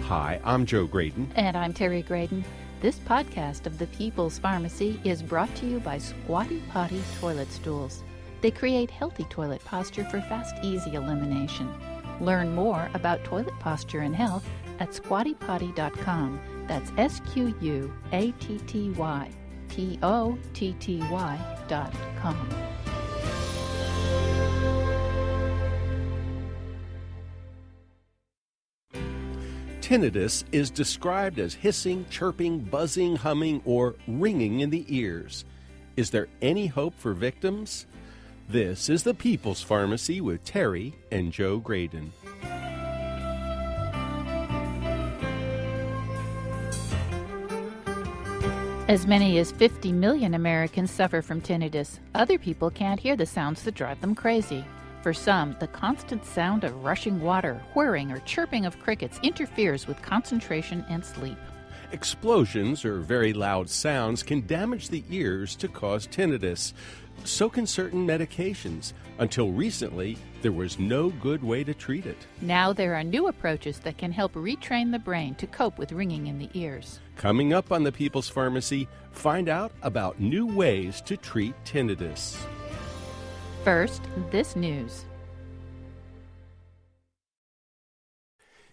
Hi, I'm Joe Graydon. And I'm Terry Graydon. This podcast of the People's Pharmacy is brought to you by Squatty Potty Toilet Stools. They create healthy toilet posture for fast, easy elimination. Learn more about toilet posture and health at squattypotty.com. That's SQUATTYPOTTY.com. Tinnitus is described as hissing, chirping, buzzing, humming, or ringing in the ears. Is there any hope for victims? This is the People's Pharmacy with Terry and Joe Graydon. As many as 50 million Americans suffer from tinnitus. Other people can't hear the sounds that drive them crazy. For some, the constant sound of rushing water, whirring, or chirping of crickets interferes with concentration and sleep. Explosions or very loud sounds can damage the ears to cause tinnitus. So can certain medications. Until recently, there was no good way to treat it. Now there are new approaches that can help retrain the brain to cope with ringing in the ears. Coming up on the People's Pharmacy, find out about new ways to treat tinnitus. First, this news.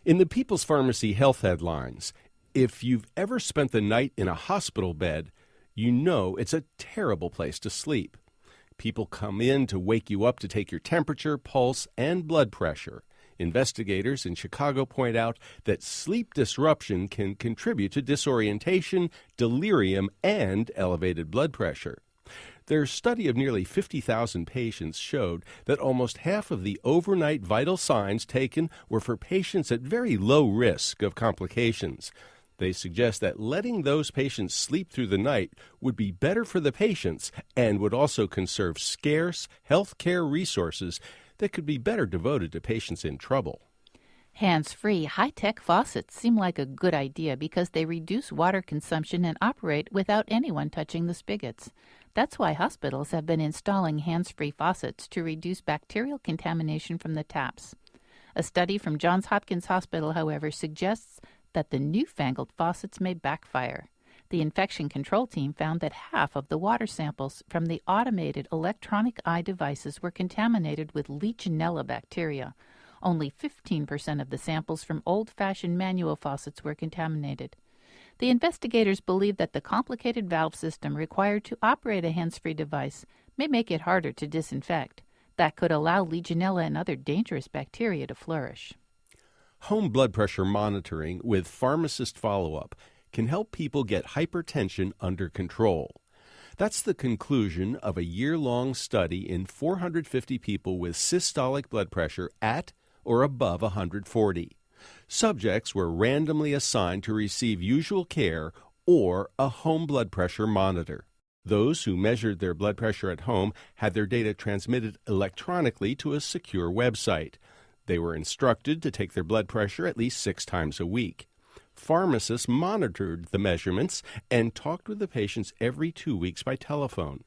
In the People's Pharmacy health headlines, if you've ever spent the night in a hospital bed, you know it's a terrible place to sleep. People come in to wake you up to take your temperature, pulse, and blood pressure. Investigators in Chicago point out that sleep disruption can contribute to disorientation, delirium, and elevated blood pressure. Their study of nearly 50,000 patients showed that almost half of the overnight vital signs taken were for patients at very low risk of complications. They suggest that letting those patients sleep through the night would be better for the patients and would also conserve scarce health care resources that could be better devoted to patients in trouble. Hands-free, high-tech faucets seem like a good idea because they reduce water consumption and operate without anyone touching the spigots. That's why hospitals have been installing hands-free faucets to reduce bacterial contamination from the taps. A study from Johns Hopkins Hospital, however, suggests that the newfangled faucets may backfire. The infection control team found that half of the water samples from the automated electronic eye devices were contaminated with Legionella bacteria. Only 15% of the samples from old-fashioned manual faucets were contaminated. The investigators believe that the complicated valve system required to operate a hands-free device may make it harder to disinfect. That could allow Legionella and other dangerous bacteria to flourish. Home blood pressure monitoring with pharmacist follow-up can help people get hypertension under control. That's the conclusion of a year-long study in 450 people with systolic blood pressure at or above 140. Subjects were randomly assigned to receive usual care or a home blood pressure monitor. Those who measured their blood pressure at home had their data transmitted electronically to a secure website. They were instructed to take their blood pressure at least 6 times a week. Pharmacists monitored the measurements and talked with the patients every 2 weeks by telephone.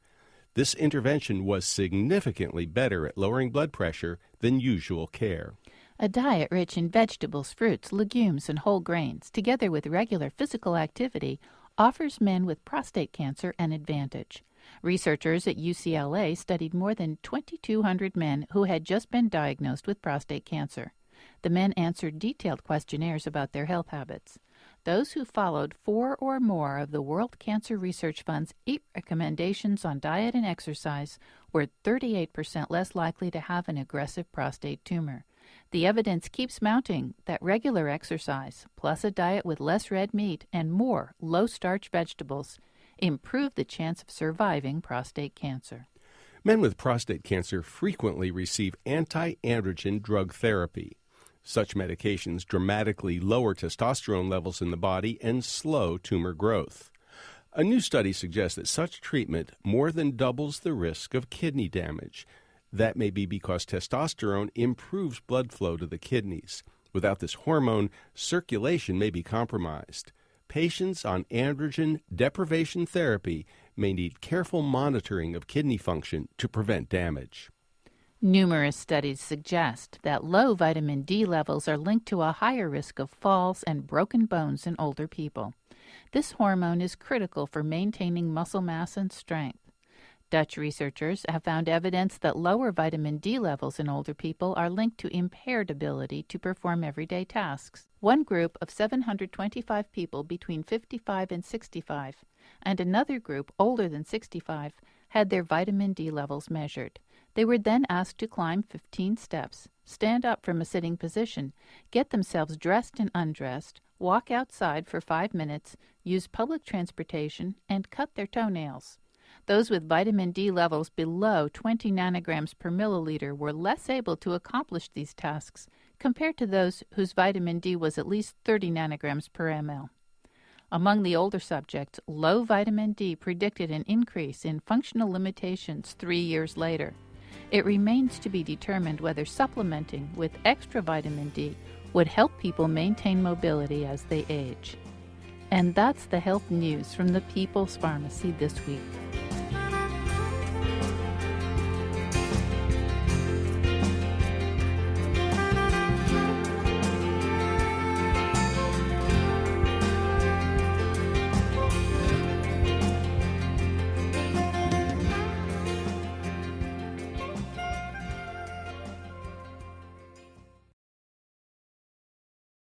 This intervention was significantly better at lowering blood pressure than usual care. A diet rich in vegetables, fruits, legumes, and whole grains, together with regular physical activity, offers men with prostate cancer an advantage. Researchers at UCLA studied more than 2,200 men who had just been diagnosed with prostate cancer. The men answered detailed questionnaires about their health habits. Those who followed 4 or more of the World Cancer Research Fund's 8 recommendations on diet and exercise were 38% less likely to have an aggressive prostate tumor. The evidence keeps mounting that regular exercise, plus a diet with less red meat and more low-starch vegetables, improve the chance of surviving prostate cancer. Men with prostate cancer frequently receive anti-androgen drug therapy. Such medications dramatically lower testosterone levels in the body and slow tumor growth. A new study suggests that such treatment more than doubles the risk of kidney damage. That may be because testosterone improves blood flow to the kidneys. Without this hormone, circulation may be compromised. Patients on androgen deprivation therapy may need careful monitoring of kidney function to prevent damage. Numerous studies suggest that low vitamin D levels are linked to a higher risk of falls and broken bones in older people. This hormone is critical for maintaining muscle mass and strength. Dutch researchers have found evidence that lower vitamin D levels in older people are linked to impaired ability to perform everyday tasks. One group of 725 people between 55 and 65, and another group older than 65, had their vitamin D levels measured. They were then asked to climb 15 steps, stand up from a sitting position, get themselves dressed and undressed, walk outside for 5 minutes, use public transportation, and cut their toenails. Those with vitamin D levels below 20 nanograms per milliliter were less able to accomplish these tasks compared to those whose vitamin D was at least 30 nanograms per ml. Among the older subjects, low vitamin D predicted an increase in functional limitations 3 years later. It remains to be determined whether supplementing with extra vitamin D would help people maintain mobility as they age. And that's the health news from the People's Pharmacy this week.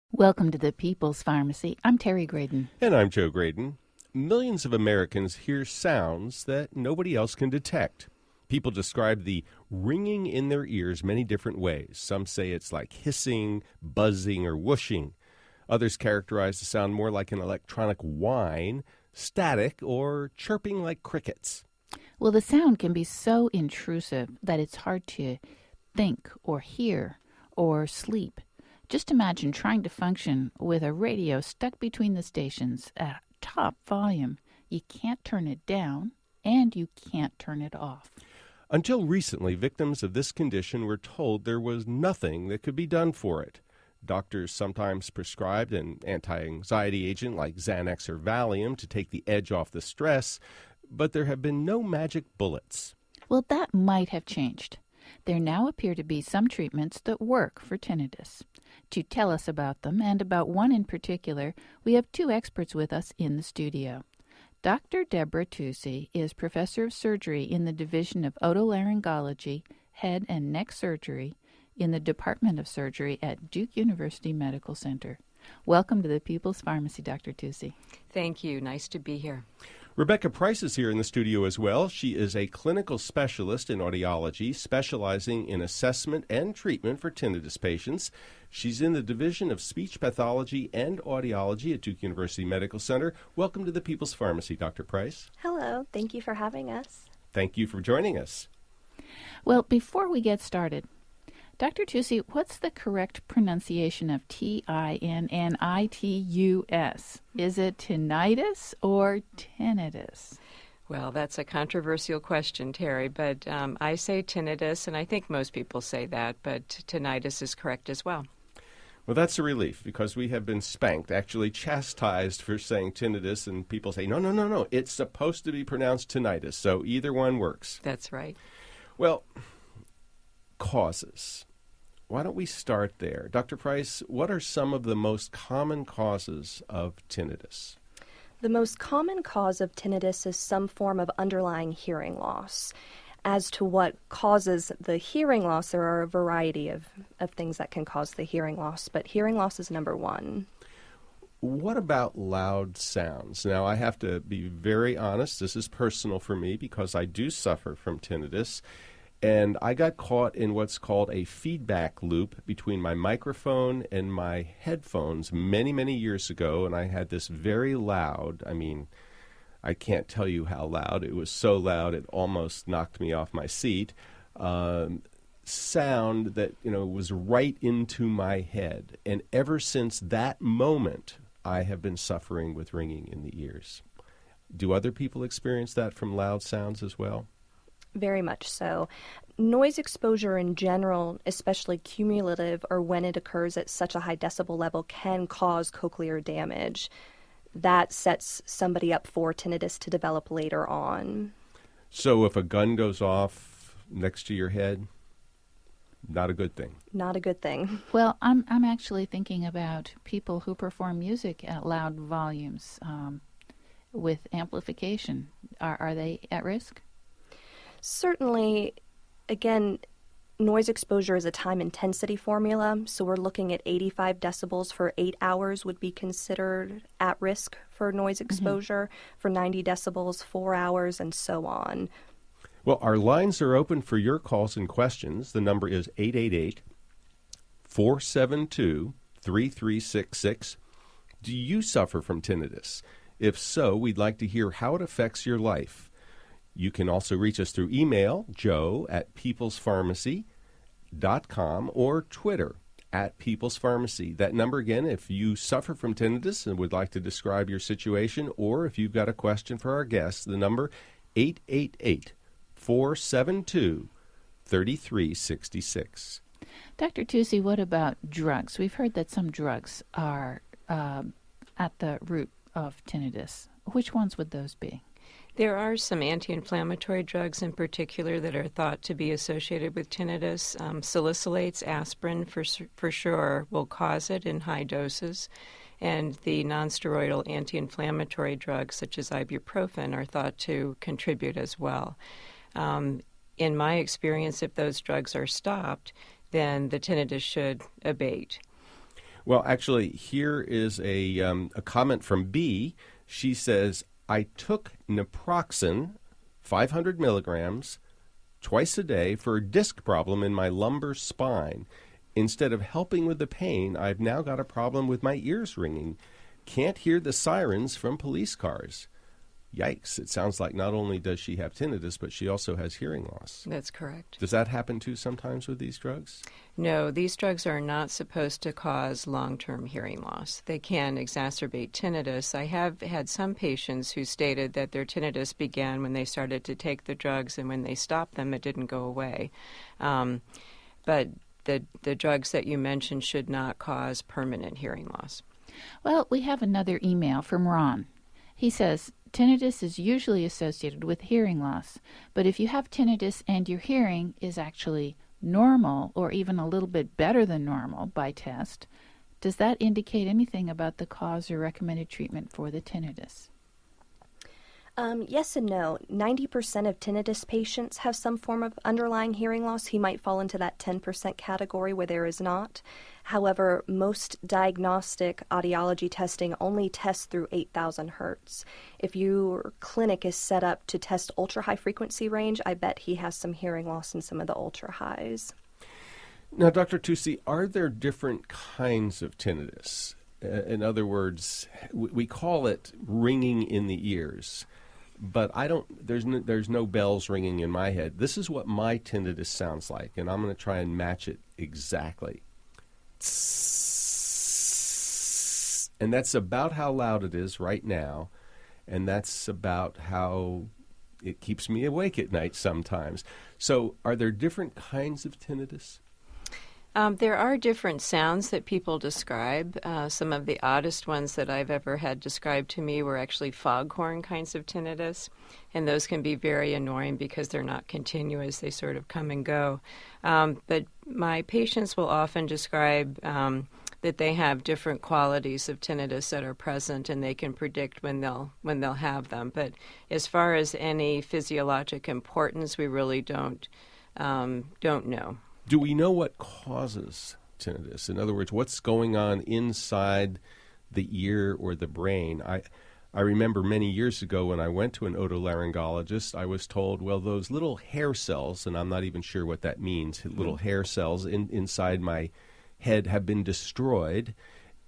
Welcome to the People's Pharmacy. I'm Terry Graydon. And I'm Joe Graydon. Millions of Americans hear sounds that nobody else can detect. People describe the ringing in their ears many different ways. Some say it's like hissing, buzzing, or whooshing. Others characterize the sound more like an electronic whine, static, or chirping like crickets. Well, the sound can be so intrusive that it's hard to think or hear or sleep. Just imagine trying to function with a radio stuck between the stations at top volume. You can't turn it down, and you can't turn it off. Until recently, victims of this condition were told there was nothing that could be done for it. Doctors sometimes prescribed an anti-anxiety agent like Xanax or Valium to take the edge off the stress, but there have been no magic bullets. Well, that might have changed. There now appear to be some treatments that work for tinnitus. To tell us about them, and about one in particular, we have two experts with us in the studio. Dr. Deborah Tusi is professor of surgery in the Division of Otolaryngology, Head and Neck Surgery in the Department of Surgery at Duke University Medical Center. Welcome to the People's Pharmacy, Dr. Tusi. Thank you. Nice to be here. Rebecca Price is here in the studio as well. She is a clinical specialist in audiology, specializing in assessment and treatment for tinnitus patients. She's in the Division of Speech Pathology and Audiology at Duke University Medical Center. Welcome to the People's Pharmacy, Dr. Price. Hello. Thank you for having us. Thank you for joining us. Well, before we get started, Dr. Tusi, what's the correct pronunciation of Tinnitus? Is it tinnitus or tinnitus? Well, that's a controversial question, Terry, but I say tinnitus, and I think most people say that, but tinnitus is correct as well. Well, that's a relief, because we have been spanked, actually chastised for saying tinnitus, and people say, no, it's supposed to be pronounced tinnitus, so either one works. That's right. Well, causes. Why don't we start there? Dr. Price, what are some of the most common causes of tinnitus? The most common cause of tinnitus is some form of underlying hearing loss. As to what causes the hearing loss, there are a variety of things that can cause the hearing loss, but hearing loss is number one. What about loud sounds? Now, I have to be very honest. This is personal for me because I do suffer from tinnitus. And I got caught in what's called a feedback loop between my microphone and my headphones many, many years ago. And I had this very loud, I can't tell you how loud. It was so loud it almost knocked me off my seat. Sound that, was right into my head. And ever since that moment, I have been suffering with ringing in the ears. Do other people experience that from loud sounds as well? Very much so. Noise exposure in general, especially cumulative or when it occurs at such a high decibel level, can cause cochlear damage. That sets somebody up for tinnitus to develop later on. So if a gun goes off next to your head, Not a good thing. Not a good thing. Well, I'm actually thinking about people who perform music at loud volumes with amplification. Are they at risk? Certainly, again, noise exposure is a time intensity formula, so we're looking at 85 decibels for 8 hours would be considered at risk for noise exposure, for 90 decibels, 4 hours, and so on. Well, our lines are open for your calls and questions. The number is 888-472-3366. Do you suffer from tinnitus? If so, we'd like to hear how it affects your life. You can also reach us through email, joe@peoplespharmacy.com, or Twitter, @peoplespharmacy. That number again, if you suffer from tinnitus and would like to describe your situation, or if you've got a question for our guests, the number 888-472-3366. Dr. Tusi, what about drugs? We've heard that some drugs are at the root of tinnitus. Which ones would those be? There are some anti-inflammatory drugs in particular that are thought to be associated with tinnitus. Salicylates, aspirin for sure will cause it in high doses. And the nonsteroidal anti-inflammatory drugs such as ibuprofen are thought to contribute as well. In my experience, if those drugs are stopped, then the tinnitus should abate. Well, actually, here is a comment from B. She says, I took naproxen, 500 milligrams, twice a day for a disc problem in my lumbar spine. Instead of helping with the pain, I've now got a problem with my ears ringing. Can't hear the sirens from police cars. Yikes. It sounds like not only does she have tinnitus, but she also has hearing loss. That's correct. Does that happen too sometimes with these drugs? No, these drugs are not supposed to cause long-term hearing loss. They can exacerbate tinnitus. I have had some patients who stated that their tinnitus began when they started to take the drugs, and when they stopped them, it didn't go away. But the drugs that you mentioned should not cause permanent hearing loss. Well, we have another email from Ron. He says, tinnitus is usually associated with hearing loss, but if you have tinnitus and your hearing is actually normal or even a little bit better than normal by test, does that indicate anything about the cause or recommended treatment for the tinnitus? Yes and no. 90% of tinnitus patients have some form of underlying hearing loss. He might fall into that 10% category where there is not. However, most diagnostic audiology testing only tests through 8,000 hertz. If your clinic is set up to test ultra-high frequency range, I bet he has some hearing loss in some of the ultra-highs. Now, Dr. Tusi, are there different kinds of tinnitus? In other words, we call it ringing in the ears. But there's no bells ringing in my head. This is what my tinnitus sounds like, and I'm going to try and match it exactly. And that's about how loud it is right now, and that's about how it keeps me awake at night sometimes. So are there different kinds of tinnitus? There are different sounds that people describe. Some of the oddest ones that I've ever had described to me were actually foghorn kinds of tinnitus, and those can be very annoying because they're not continuous. They sort of come and go. But my patients will often describe that they have different qualities of tinnitus that are present, and they can predict when they'll have them. But as far as any physiologic importance, we really don't know. Do we know what causes tinnitus? In other words, what's going on inside the ear or the brain? I remember many years ago when I went to an otolaryngologist, I was told, well, those little hair cells, and I'm not even sure what that means, little hair cells inside my head have been destroyed,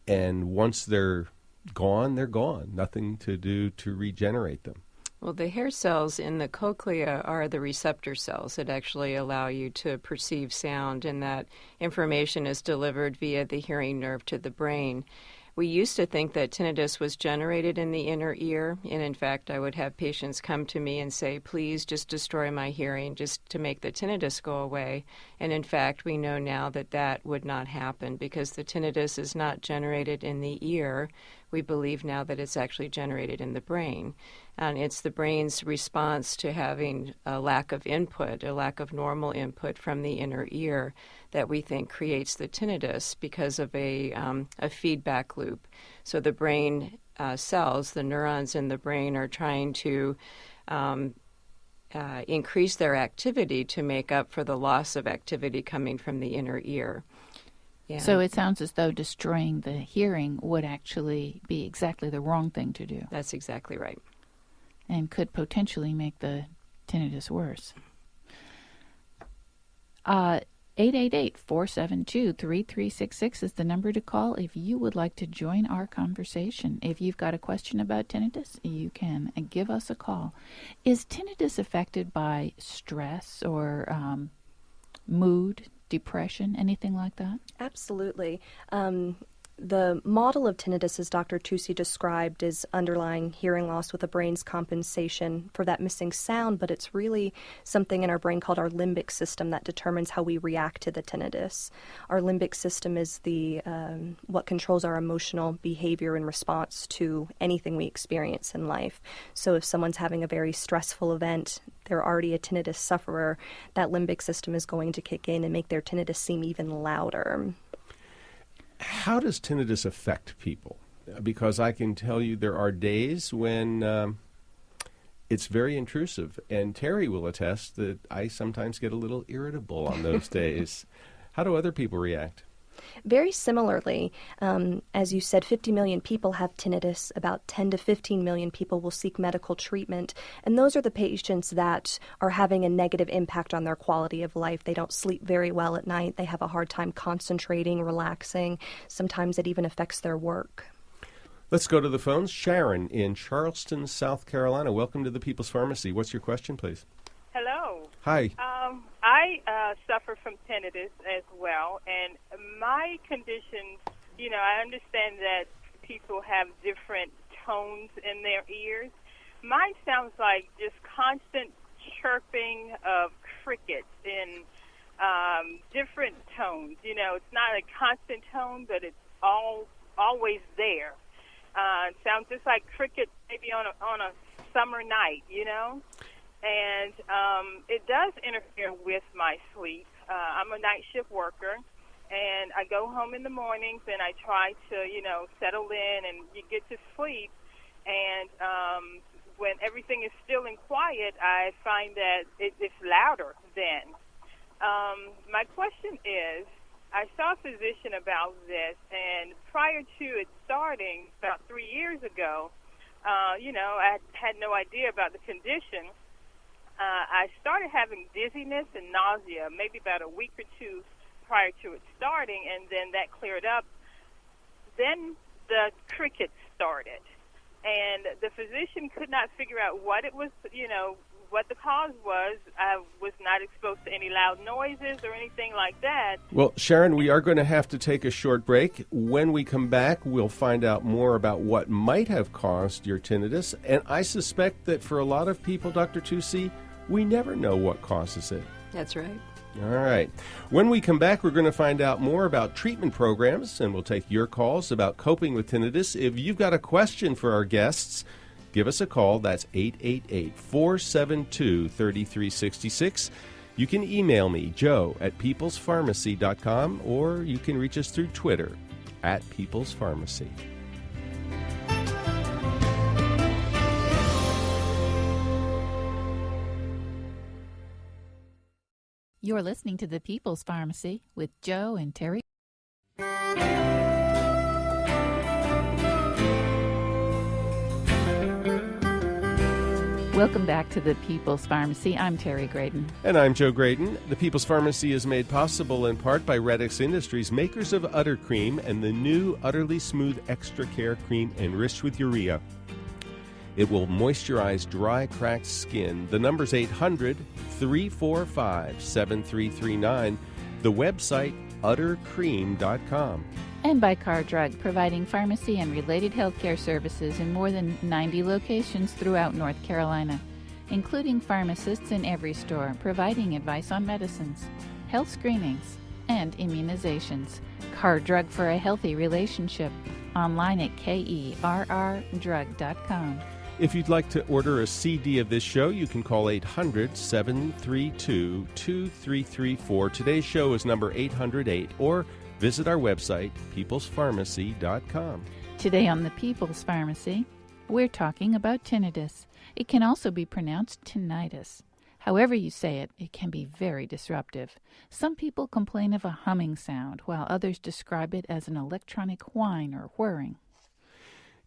and once they're gone, they're gone. Nothing to do to regenerate them. Well, the hair cells in the cochlea are the receptor cells that actually allow you to perceive sound, and that information is delivered via the hearing nerve to the brain. We used to think that tinnitus was generated in the inner ear, and in fact, I would have patients come to me and say, please just destroy my hearing just to make the tinnitus go away. And in fact, we know now that that would not happen because the tinnitus is not generated in the ear. We believe now that it's actually generated in the brain. And it's the brain's response to having a lack of input, a lack of normal input from the inner ear that we think creates the tinnitus because of a feedback loop. So the brain cells, the neurons in the brain, are trying to increase their activity to make up for the loss of activity coming from the inner ear. Yeah. So it sounds as though destroying the hearing would actually be exactly the wrong thing to do. That's exactly right. And could potentially make the tinnitus worse. 888-472-3366 is the number to call if you would like to join our conversation. If you've got a question about tinnitus, you can give us a call. Is tinnitus affected by stress or mood, depression, anything like that? Absolutely. The model of tinnitus, as Dr. Tusi described, is underlying hearing loss with the brain's compensation for that missing sound, but it's really something in our brain called our limbic system that determines how we react to the tinnitus. Our limbic system is the what controls our emotional behavior in response to anything we experience in life. So if someone's having a very stressful event, they're already a tinnitus sufferer, that limbic system is going to kick in and make their tinnitus seem even louder. How does tinnitus affect people? Because I can tell you there are days when it's very intrusive, and Terry will attest that I sometimes get a little irritable on those days. How do other people react? Very similarly, as you said, 50 million people have tinnitus. About 10 to 15 million people will seek medical treatment. And those are the patients that are having a negative impact on their quality of life. They don't sleep very well at night. They have a hard time concentrating, relaxing. Sometimes it even affects their work. Let's go to the phones. Sharon in Charleston, South Carolina. Welcome to the People's Pharmacy. What's your question, please? Hello. Hi. I suffer from tinnitus as well, and my conditions, I understand that people have different tones in their ears. Mine sounds like just constant chirping of crickets in different tones. It's not a constant tone, but it's always there. It sounds just like crickets maybe on a summer night, And it does interfere with my sleep. I'm a night shift worker, and I go home in the mornings, and I try to, settle in and you get to sleep. And when everything is still and quiet, I find that it's louder then. My question is, I saw a physician about this, and prior to it starting about 3 years ago, I had no idea about the condition. I started having dizziness and nausea maybe about a week or two prior to it starting, and then that cleared up. Then the crickets started, and the physician could not figure out what it was, what the cause was. I was not exposed to any loud noises or anything like that. Well, Sharon, we are going to have to take a short break. When we come back, we'll find out more about what might have caused your tinnitus, and I suspect that for a lot of people, Dr. Tusi, we never know what causes it. That's right. All right. When we come back, we're going to find out more about treatment programs, and we'll take your calls about coping with tinnitus. If you've got a question for our guests, give us a call. That's 888-472-3366. You can email me, joe@peoplespharmacy.com, or you can reach us through Twitter @peoplespharmacy. You're listening to the People's Pharmacy with Joe and Terry. Welcome back to the People's Pharmacy. I'm Terry Graydon. And I'm Joe Graydon. The People's Pharmacy is made possible in part by Redix Industries, makers of Utter Cream and the new Utterly Smooth Extra Care Cream enriched with urea. It will moisturize dry, cracked skin. The number's 800-345-7339. The website, uttercream.com. And by Car Drug, providing pharmacy and related healthcare services in more than 90 locations throughout North Carolina, including pharmacists in every store, providing advice on medicines, health screenings, and immunizations. Car Drug for a healthy relationship. Online at kerrdrug.com. If you'd like to order a CD of this show, you can call 800-732-2334. Today's show is number 808, or visit our website, peoplespharmacy.com. Today on the People's Pharmacy, we're talking about tinnitus. It can also be pronounced tinnitus. However you say it, it can be very disruptive. Some people complain of a humming sound, while others describe it as an electronic whine or whirring.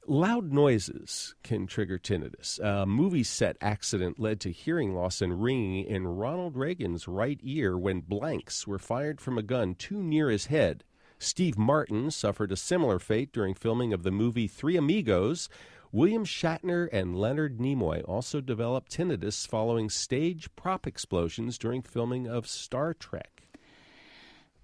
Loud noises can trigger tinnitus. A movie set accident led to hearing loss and ringing in Ronald Reagan's right ear when blanks were fired from a gun too near his head. Steve Martin suffered a similar fate during filming of the movie Three Amigos. William Shatner and Leonard Nimoy also developed tinnitus following stage prop explosions during filming of Star Trek.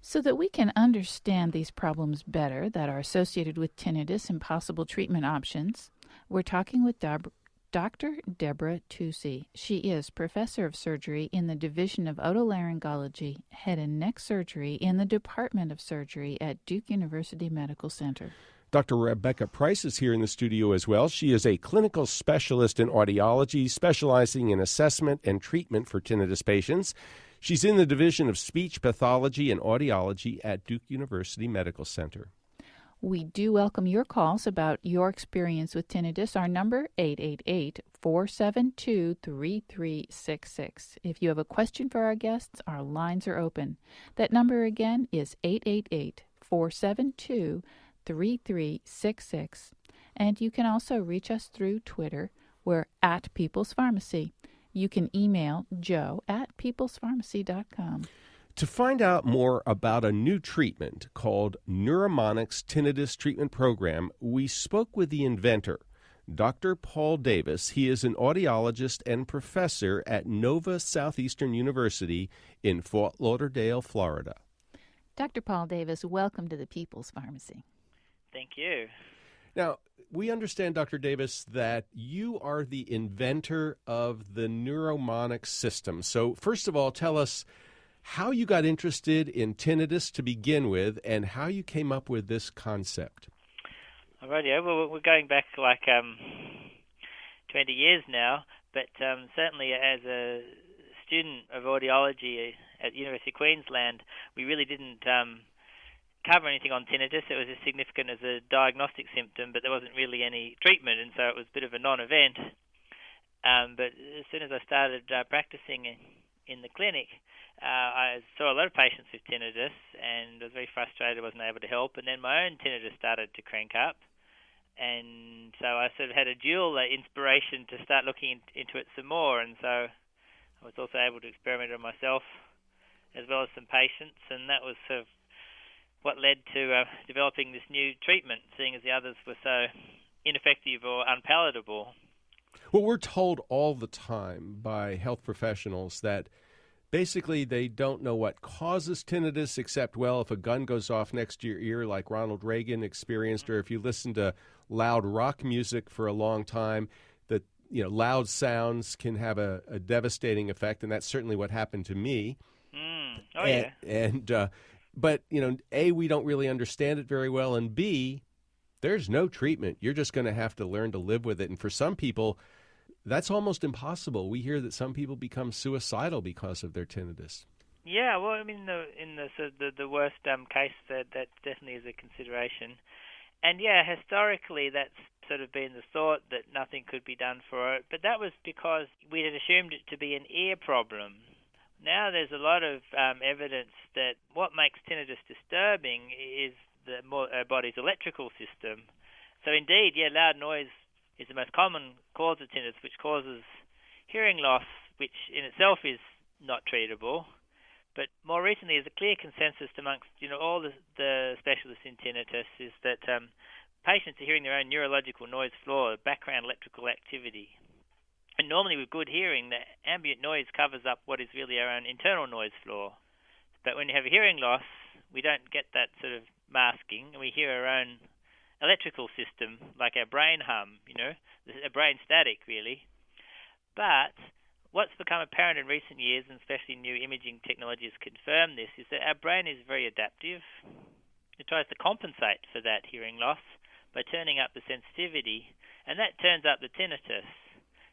So that we can understand these problems better that are associated with tinnitus and possible treatment options, we're talking with Dr. Deborah Tusi. She is professor of surgery in the Division of Otolaryngology, Head and Neck Surgery in the Department of Surgery at Duke University Medical Center. Dr. Rebecca Price is here in the studio as well. She is a clinical specialist in audiology, specializing in assessment and treatment for tinnitus patients. She's in the Division of Speech Pathology and Audiology at Duke University Medical Center. We do welcome your calls about your experience with tinnitus. Our number, 888-472-3366. If you have a question for our guests, our lines are open. That number again is 888-472-3366. And you can also reach us through Twitter. We're at People's Pharmacy. You can email joe@peoplespharmacy.com. To find out more about a new treatment called Neuromonics Tinnitus Treatment Program, we spoke with the inventor, Dr. Paul Davis. He is an audiologist and professor at Nova Southeastern University in Fort Lauderdale, Florida. Dr. Paul Davis, welcome to the People's Pharmacy. Thank you. Now, we understand, Dr. Davis, that you are the inventor of the Neuromonics system. So, first of all, tell us how you got interested in tinnitus to begin with and how you came up with this concept. All right, yeah. Well, we're going back like 20 years now, but certainly as a student of audiology at the University of Queensland, we really didn't cover anything on tinnitus. It was as significant as a diagnostic symptom, but there wasn't really any treatment, and so it was a bit of a non-event. But as soon as I started practicing in the clinic, I saw a lot of patients with tinnitus and was very frustrated I wasn't able to help. And then my own tinnitus started to crank up. And so I sort of had a dual inspiration to start looking into it some more. And so I was also able to experiment on myself as well as some patients. And that was sort of what led to developing this new treatment, seeing as the others were so ineffective or unpalatable. Well, we're told all the time by health professionals that basically they don't know what causes tinnitus except, well, if a gun goes off next to your ear like Ronald Reagan experienced, or if you listen to loud rock music for a long time, that, you know, loud sounds can have a devastating effect, and that's certainly what happened to me. But, you know, A, we don't really understand it very well, and B, there's no treatment. You're just going to have to learn to live with it. And for some people, that's almost impossible. We hear that some people become suicidal because of their tinnitus. Yeah, well, I mean, in the worst case, that definitely is a consideration. And yeah, historically, that's sort of been the thought that nothing could be done for it. But that was because we had assumed it to be an ear problem. Now there's a lot of evidence that what makes tinnitus disturbing is the body's electrical system. So indeed, yeah, loud noise is the most common cause of tinnitus, which causes hearing loss, which in itself is not treatable. But more recently, there's a clear consensus amongst all the specialists in tinnitus is that patients are hearing their own neurological noise floor, background electrical activity. And normally with good hearing, the ambient noise covers up what is really our own internal noise floor. But when you have a hearing loss, we don't get that sort of masking, and we hear our own electrical system, like our brain hum, a brain static, really. But what's become apparent in recent years, and especially new imaging technologies confirm this, is that our brain is very adaptive. It tries to compensate for that hearing loss by turning up the sensitivity, and that turns up the tinnitus.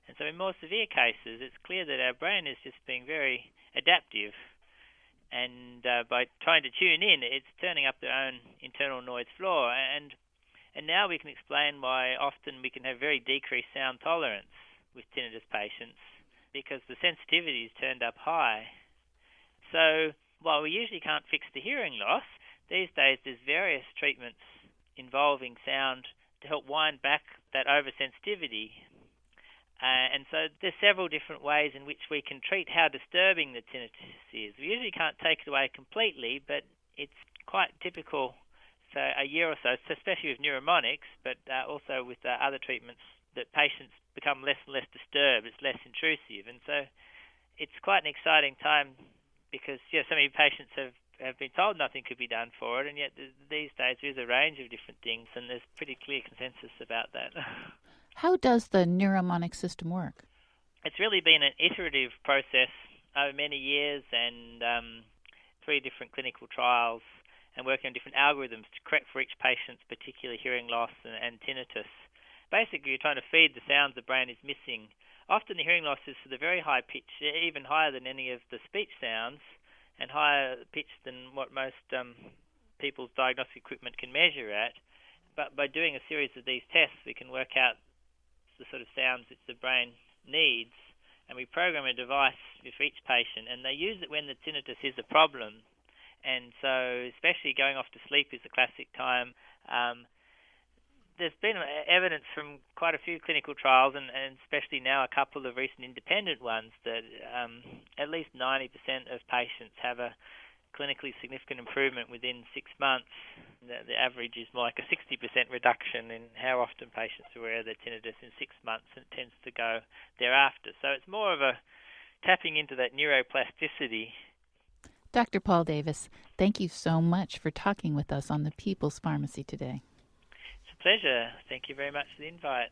And so in more severe cases, it's clear that our brain is just being very adaptive. And by trying to tune in, it's turning up their own internal noise floor. And now we can explain why often we can have very decreased sound tolerance with tinnitus patients because the sensitivity is turned up high. So while we usually can't fix the hearing loss, these days there's various treatments involving sound to help wind back that oversensitivity. And so there's several different ways in which we can treat how disturbing the tinnitus is. We usually can't take it away completely, but it's quite typical, so a year or so, especially with neuromonics, but also with other treatments, that patients become less and less disturbed. It's less intrusive. And so it's quite an exciting time because so many patients have been told nothing could be done for it, and yet these days there is a range of different things, and there's pretty clear consensus about that. How does the neuromonic system work? It's really been an iterative process over many years and 3 different clinical trials and working on different algorithms to correct for each patient's particular hearing loss and tinnitus. Basically, you're trying to feed the sounds the brain is missing. Often the hearing loss is for the very high pitch, even higher than any of the speech sounds and higher pitch than what most people's diagnostic equipment can measure at. But by doing a series of these tests, we can work out the sort of sounds that the brain needs, and we program a device for each patient, and they use it when the tinnitus is a problem. And so especially going off to sleep is a classic time. There's been evidence from quite a few clinical trials, and especially now a couple of recent independent ones, that at least 90% of patients have a clinically significant improvement within 6 months. The average is more like a 60% reduction in how often patients are aware of their tinnitus in 6 months, and it tends to go thereafter. So it's more of a tapping into that neuroplasticity. Dr. Paul Davis, thank you so much for talking with us on the People's Pharmacy today. It's a pleasure. Thank you very much for the invite.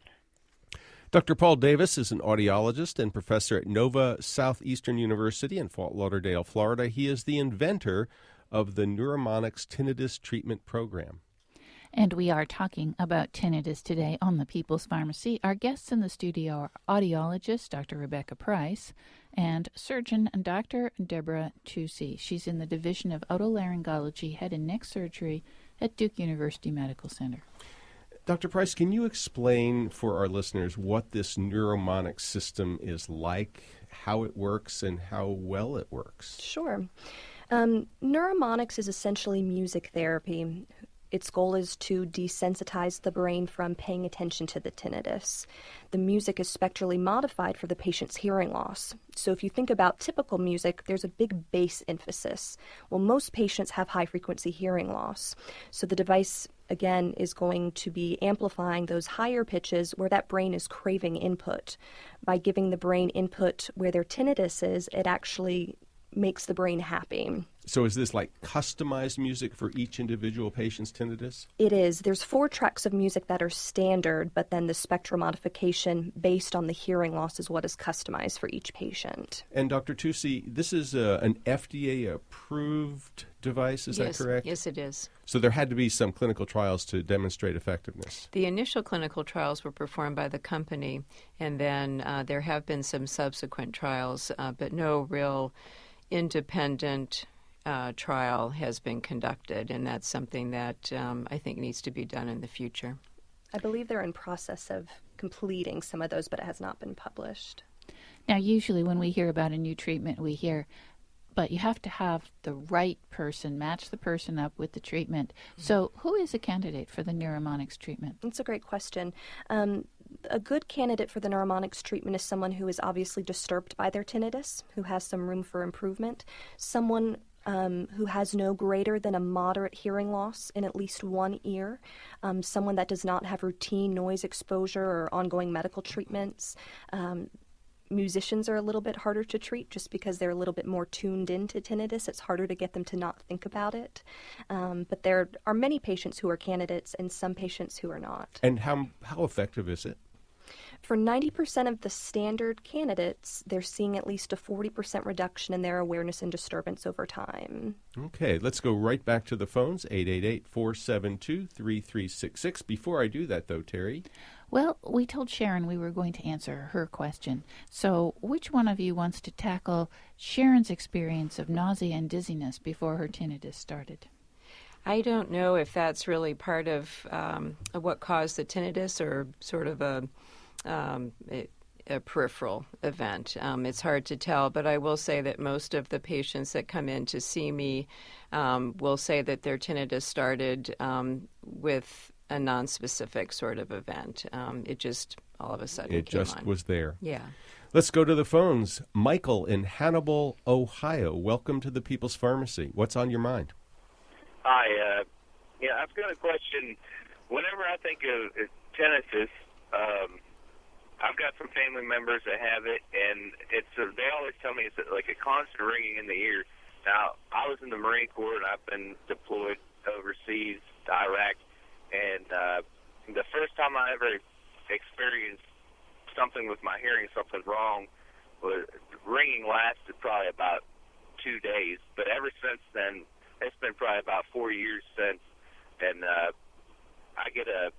Dr. Paul Davis is an audiologist and professor at Nova Southeastern University in Fort Lauderdale, Florida. He is the inventor of the Neuromonics Tinnitus Treatment Program. And we are talking about tinnitus today on the People's Pharmacy. Our guests in the studio are audiologist Dr. Rebecca Price and surgeon Dr. Deborah Tusi. She's in the Division of Otolaryngology, Head and Neck Surgery at Duke University Medical Center. Dr. Price, can you explain for our listeners what this neuromonic system is like, how it works, and how well it works? Sure. Neuromonics is essentially music therapy. Its goal is to desensitize the brain from paying attention to the tinnitus. The music is spectrally modified for the patient's hearing loss. So if you think about typical music, there's a big bass emphasis. Well, most patients have high-frequency hearing loss. So the device, again, is going to be amplifying those higher pitches where that brain is craving input. By giving the brain input where their tinnitus is, it actually makes the brain happy. So is this like customized music for each individual patient's tinnitus? It is. There's 4 tracks of music that are standard, but then the spectral modification based on the hearing loss is what is customized for each patient. And Dr. Tusi, this is an FDA-approved device, is that correct? Yes, it is. So there had to be some clinical trials to demonstrate effectiveness. The initial clinical trials were performed by the company, and then there have been some subsequent trials, but no real independent trial has been conducted, and that's something that I think needs to be done in the future. I believe they're in process of completing some of those, but it has not been published. Now, usually when we hear about a new treatment, we hear, but you have to have the right person, match the person up with the treatment. So who is a candidate for the neuromonics treatment? That's a great question. A good candidate for the neuromonics treatment is someone who is obviously disturbed by their tinnitus, who has some room for improvement, someone who has no greater than a moderate hearing loss in at least one ear, someone that does not have routine noise exposure or ongoing medical treatments. Musicians are a little bit harder to treat just because they're a little bit more tuned into tinnitus. It's harder to get them to not think about it. But there are many patients who are candidates and some patients who are not. And how effective is it? For 90% of the standard candidates, they're seeing at least a 40% reduction in their awareness and disturbance over time. Okay, let's go right back to the phones, 888-472-3366. Before I do that, though, Terry. Well, we told Sharon we were going to answer her question. So which one of you wants to tackle Sharon's experience of nausea and dizziness before her tinnitus started? I don't know if that's really part of what caused the tinnitus or sort of a peripheral event. It's hard to tell, but I will say that most of the patients that come in to see me will say that their tinnitus started with a nonspecific sort of event. It just all of a sudden It came just on. was there. Yeah. Let's go to the phones. Michael in Hannibal, Ohio. Welcome to the People's Pharmacy. What's on your mind? Hi. I've got a question. Whenever I think of tinnitus, I've got some family members that have it, and they always tell me it's like a constant ringing in the ear. Now, I was in the Marine Corps, and I've been deployed overseas to Iraq, and the first time I ever experienced something with my hearing, something wrong, was ringing lasted probably about 2 days. But ever since then, it's been probably about 4 years since, and I get it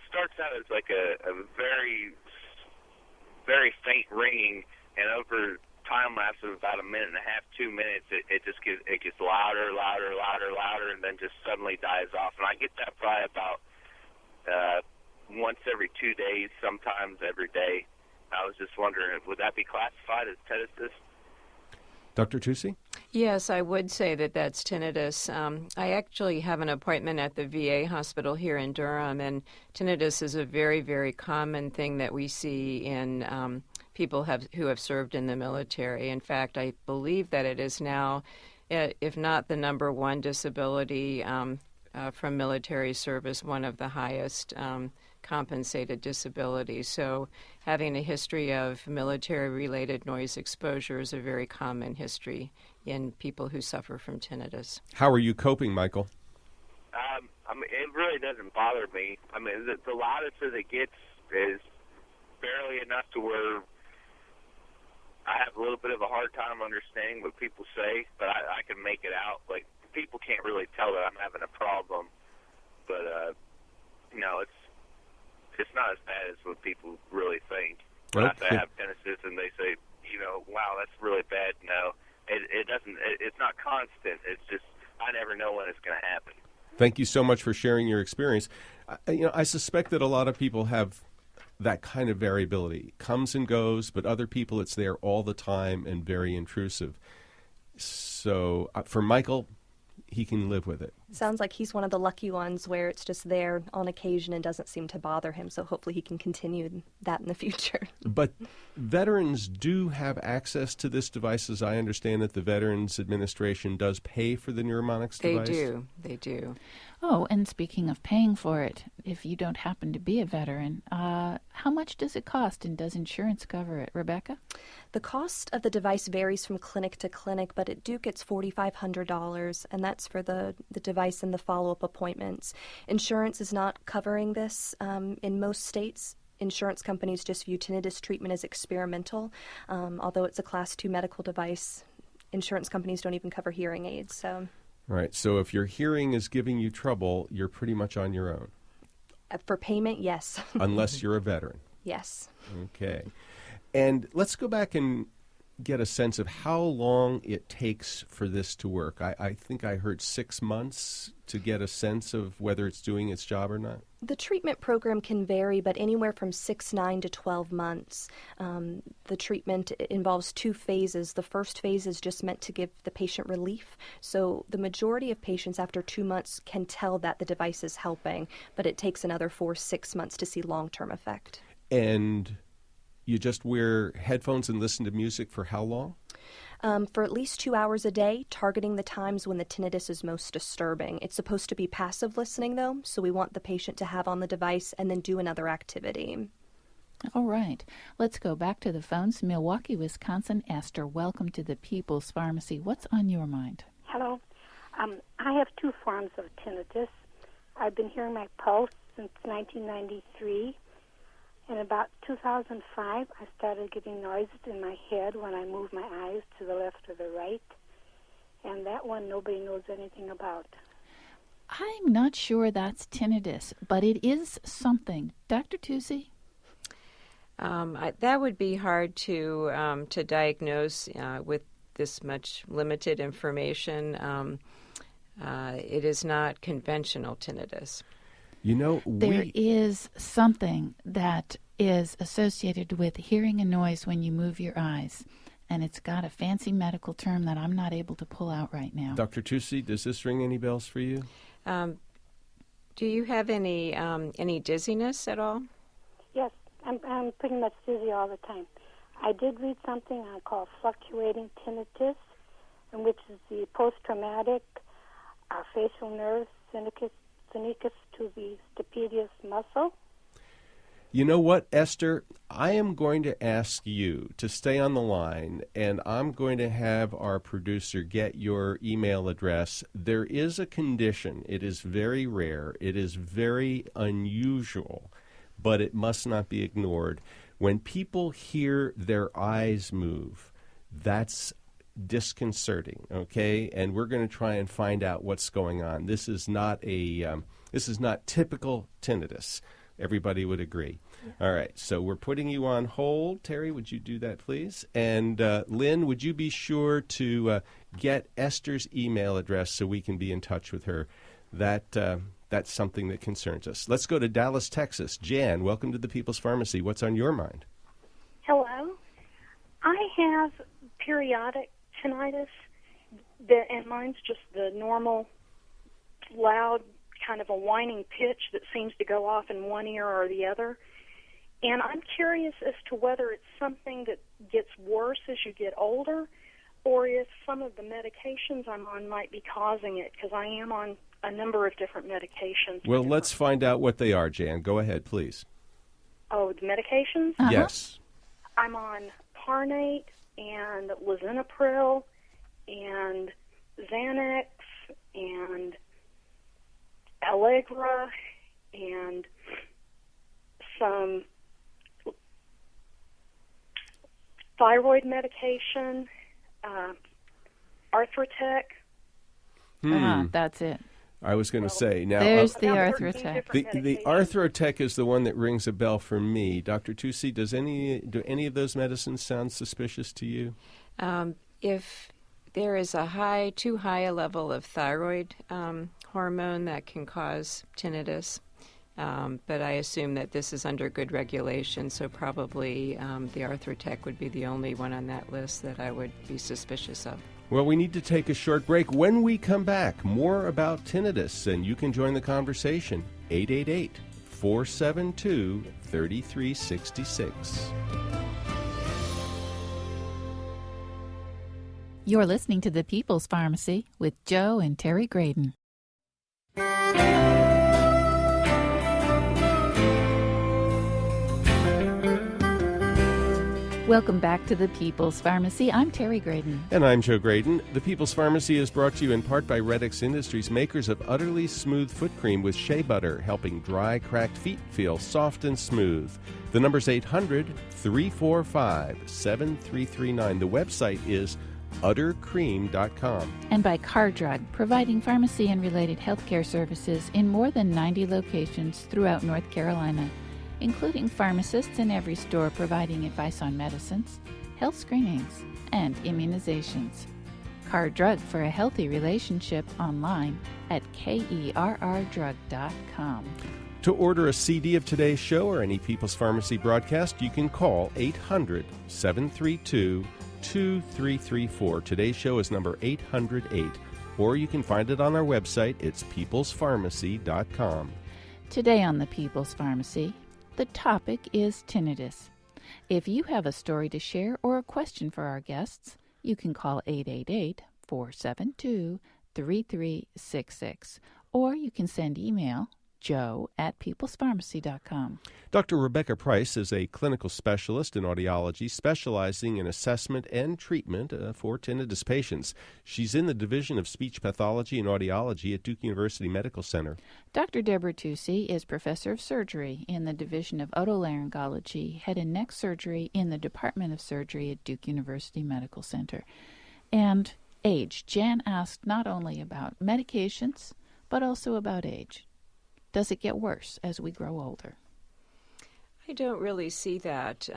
starts out as like a very, very faint ringing, and over time lapse of about a minute and a half, 2 minutes, it gets louder, and then just suddenly dies off. And I get that probably about once every 2 days, sometimes every day. I was just wondering, would that be classified as tinnitus? Dr. Tusi? Yes, I would say that that's tinnitus. I actually have an appointment at the VA hospital here in Durham, and tinnitus is a very, very common thing that we see in people who have served in the military. In fact, I believe that it is now, if not the number one disability from military service, one of the highest compensated disabilities. So having a history of military-related noise exposure is a very common history in people who suffer from tinnitus. How are you coping, Michael? It really doesn't bother me. I mean, the loudest that it gets is barely enough to where I have a little bit of a hard time understanding what people say, but I can make it out. Like, people can't really tell that I'm having a problem, but it's not as bad as what people really think. When I say I have tinnitus and they say, wow, that's really bad. No, it doesn't. It's not constant. It's just I never know when it's going to happen. Thank you so much for sharing your experience. I suspect that a lot of people have that kind of variability. It comes and goes, but other people it's there all the time and very intrusive. So for Michael, he can live with it. Sounds like he's one of the lucky ones where it's just there on occasion and doesn't seem to bother him, so hopefully he can continue that in the future. But veterans do have access to this device, as I understand it. The Veterans Administration does pay for the Neuromonics device? They do. Oh, and speaking of paying for it, if you don't happen to be a veteran, how much does it cost, and does insurance cover it? Rebecca? The cost of the device varies from clinic to clinic, but at Duke it's $4,500, and that's for the device and the follow-up appointments. Insurance is not covering this in most states. Insurance companies just view tinnitus treatment as experimental. Although it's a Class 2 medical device, insurance companies don't even cover hearing aids. So. All right, so if your hearing is giving you trouble, you're pretty much on your own. For payment, yes. Unless you're a veteran. Yes. Okay. And let's go back and get a sense of how long it takes for this to work. I think I heard 6 months to get a sense of whether it's doing its job or not. The treatment program can vary, but anywhere from 6, 9 to 12 months. The treatment involves 2 phases. The first phase is just meant to give the patient relief. So the majority of patients after 2 months can tell that the device is helping, but it takes another 4, 6 months to see long-term effect. And you just wear headphones and listen to music for how long? For at least 2 hours a day, targeting the times when the tinnitus is most disturbing. It's supposed to be passive listening, though, so we want the patient to have on the device and then do another activity. All right. Let's go back to the phones. Milwaukee, Wisconsin. Esther, welcome to the People's Pharmacy. What's on your mind? Hello. I have 2 forms of tinnitus. I've been hearing my pulse since 1993, In about 2005, I started getting noises in my head when I moved my eyes to the left or the right, and that one nobody knows anything about. I'm not sure that's tinnitus, but it is something. Dr. Tusi? That would be hard to diagnose with this much limited information. It is not conventional tinnitus. You know, There is something that is associated with hearing a noise when you move your eyes, and it's got a fancy medical term that I'm not able to pull out right now. Dr. Tusi, does this ring any bells for you? Do you have any dizziness at all? Yes, I'm pretty much dizzy all the time. I did read something I call fluctuating tinnitus, which is the post-traumatic facial nerve syncus to the stapedius muscle. You know what, Esther? I am going to ask you to stay on the line, and I'm going to have our producer get your email address. There is a condition. It is very rare. It is very unusual, but it must not be ignored. When people hear their eyes move, that's disconcerting, okay? And we're going to try and find out what's going on. This is not typical tinnitus. Everybody would agree. All right, so we're putting you on hold. Terry, would you do that, please? And Lynn, would you be sure to get Esther's email address so we can be in touch with her? That's something that concerns us. Let's go to Dallas, Texas. Jan, welcome to the People's Pharmacy. What's on your mind? Hello. I have periodic tinnitus, and mine's just the normal, loud, kind of a whining pitch that seems to go off in one ear or the other. And I'm curious as to whether it's something that gets worse as you get older, or if some of the medications I'm on might be causing it, because I am on a number of different medications. Well, let's find out what they are, Jan. Go ahead, please. Oh, the medications? Uh-huh. Yes. I'm on Parnate and Lisinopril and Xanax and Allegra and some thyroid medication, Arthrotec. That's it. I was going to say now. There's the About Arthrotec. 13 The medications. Arthrotec is the one that rings a bell for me. Dr. Tusi, do any of those medicines sound suspicious to you? If there is too high a level of thyroid hormone, that can cause tinnitus. But I assume that this is under good regulation, so probably the Arthrotec would be the only one on that list that I would be suspicious of. Well, we need to take a short break. When we come back, more about tinnitus, and you can join the conversation. 888-472-3366. You're listening to the People's Pharmacy with Joe and Terry Graydon. Welcome back to the People's Pharmacy. I'm Terry Graydon. And I'm Joe Graydon. The People's Pharmacy is brought to you in part by Redix Industries, makers of Utterly Smooth Foot Cream with shea butter, helping dry, cracked feet feel soft and smooth. The number's 800-345-7339. The website is uttercream.com. And by Car Drug, providing pharmacy and related healthcare services in more than 90 locations throughout North Carolina, including pharmacists in every store providing advice on medicines, health screenings, and immunizations. Car Drug for a healthy relationship online at kerrdrug.com. To order a CD of today's show or any People's Pharmacy broadcast, you can call 800-732-2334. Today's show is number 808, or you can find it on our website. It's peoplespharmacy.com. Today on the People's Pharmacy, the topic is tinnitus. If you have a story to share or a question for our guests, you can call 888-472-3366, or you can send email joe@peoplespharmacy.com. Dr. Rebecca Price is a clinical specialist in audiology, specializing in assessment and treatment for tinnitus patients. She's in the Division of Speech Pathology and Audiology at Duke University Medical Center. Dr. Deborah Tusi is professor of surgery in the Division of Otolaryngology, head and neck surgery in the Department of Surgery at Duke University Medical Center. And age. Jan asked not only about medications, but also about age. Does it get worse as we grow older? I don't really see that.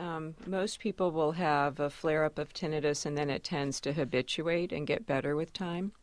Most people will have a flare-up of tinnitus, and then it tends to habituate and get better with time.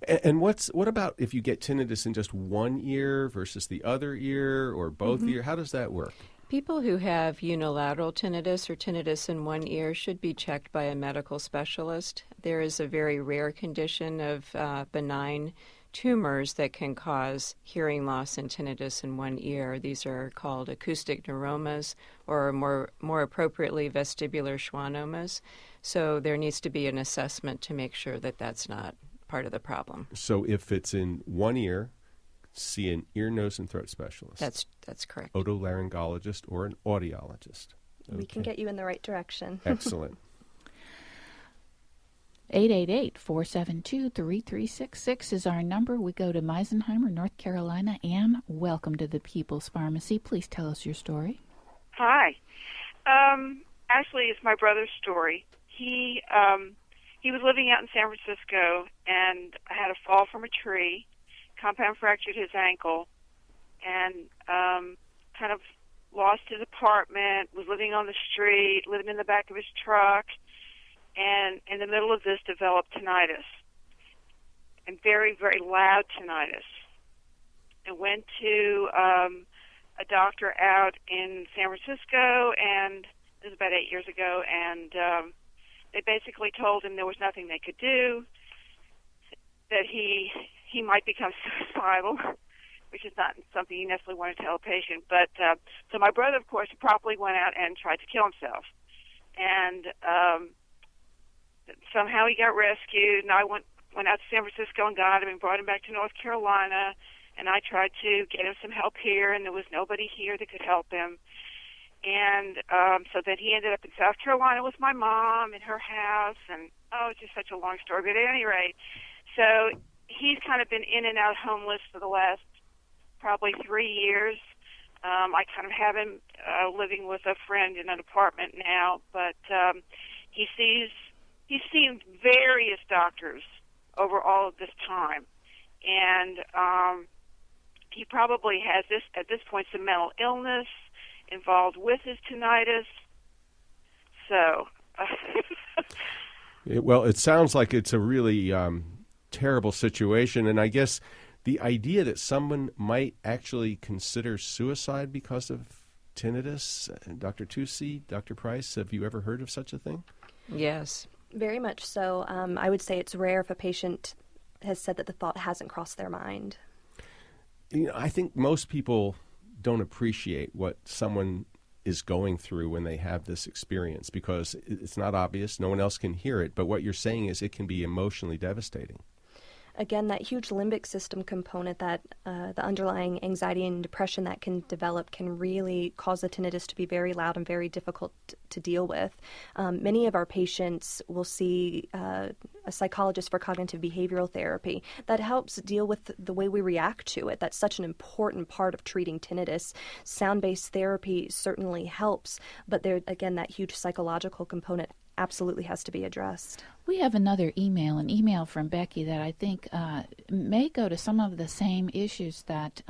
And what about if you get tinnitus in just one ear versus the other ear or both ear? How does that work? People who have unilateral tinnitus or tinnitus in one ear should be checked by a medical specialist. There is a very rare condition of benign tumors that can cause hearing loss and tinnitus in one ear. These are called acoustic neuromas, or more appropriately, vestibular schwannomas. So there needs to be an assessment to make sure that that's not part of the problem. So if it's in one ear, see an ear, nose, and throat specialist. That's correct. Otolaryngologist or an audiologist. We can get you in the right direction. Excellent. 888-472-3366 is our number. We go to Meisenheimer, North Carolina. Anne, welcome to the People's Pharmacy. Please tell us your story. Hi. Actually, it's my brother's story. He was living out in San Francisco and had a fall from a tree, compound fractured his ankle, and kind of lost his apartment, was living on the street, living in the back of his truck, and in the middle of this developed tinnitus, and very, very loud tinnitus. And went to a doctor out in San Francisco, and this was about 8 years ago, and they basically told him there was nothing they could do, that he might become suicidal, which is not something you necessarily want to tell a patient. But so my brother, of course, promptly went out and tried to kill himself. And somehow he got rescued, and I went out to San Francisco and got him and brought him back to North Carolina. And I tried to get him some help here, and there was nobody here that could help him. And so then he ended up in South Carolina with my mom in her house, and it's just such a long story. But at any rate, so he's kind of been in and out homeless for the last probably 3 years. I kind of have him living with a friend in an apartment now, but he's seen various doctors over all of this time, and he probably has at this point some mental illness involved with his tinnitus. So, well, it sounds like it's a really terrible situation, and I guess the idea that someone might actually consider suicide because of tinnitus, Dr. Tusi, Dr. Price, have you ever heard of such a thing? Yes. Very much so. I would say it's rare if a patient has said that the thought hasn't crossed their mind. I think most people don't appreciate what someone is going through when they have this experience because it's not obvious. No one else can hear it. But what you're saying is it can be emotionally devastating. Again, that huge limbic system component, that the underlying anxiety and depression that can develop can really cause the tinnitus to be very loud and very difficult to deal with. Many of our patients will see a psychologist for cognitive behavioral therapy that helps deal with the way we react to it. That's such an important part of treating tinnitus. Sound-based therapy certainly helps, but there, again, that huge psychological component absolutely has to be addressed. We have another email, an email from Becky that I think may go to some of the same issues that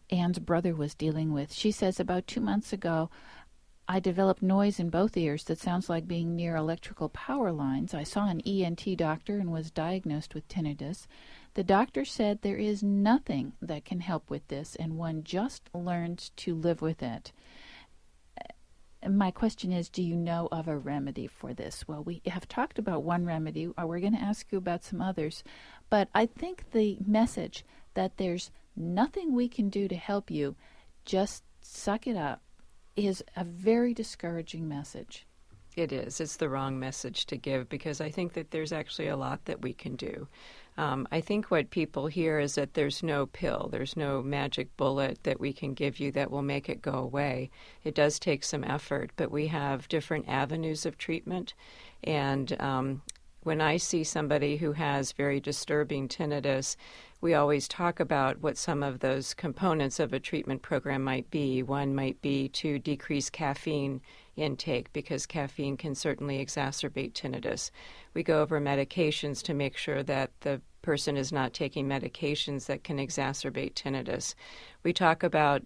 Anne's brother was dealing with. She says, about 2 months ago, I developed noise in both ears that sounds like being near electrical power lines. I saw an ENT doctor and was diagnosed with tinnitus. The doctor said there is nothing that can help with this, and one just learns to live with it. My question is, do you know of a remedy for this? Well, we have talked about one remedy. We're going to ask you about some others. But I think the message that there's nothing we can do to help you, just suck it up, is a very discouraging message. It is. It's the wrong message to give because I think that there's actually a lot that we can do. I think what people hear is that there's no pill, there's no magic bullet that we can give you that will make it go away. It does take some effort, but we have different avenues of treatment. And when I see somebody who has very disturbing tinnitus, we always talk about what some of those components of a treatment program might be. One might be to decrease caffeine intake because caffeine can certainly exacerbate tinnitus. We go over medications to make sure that the person is not taking medications that can exacerbate tinnitus. We talk about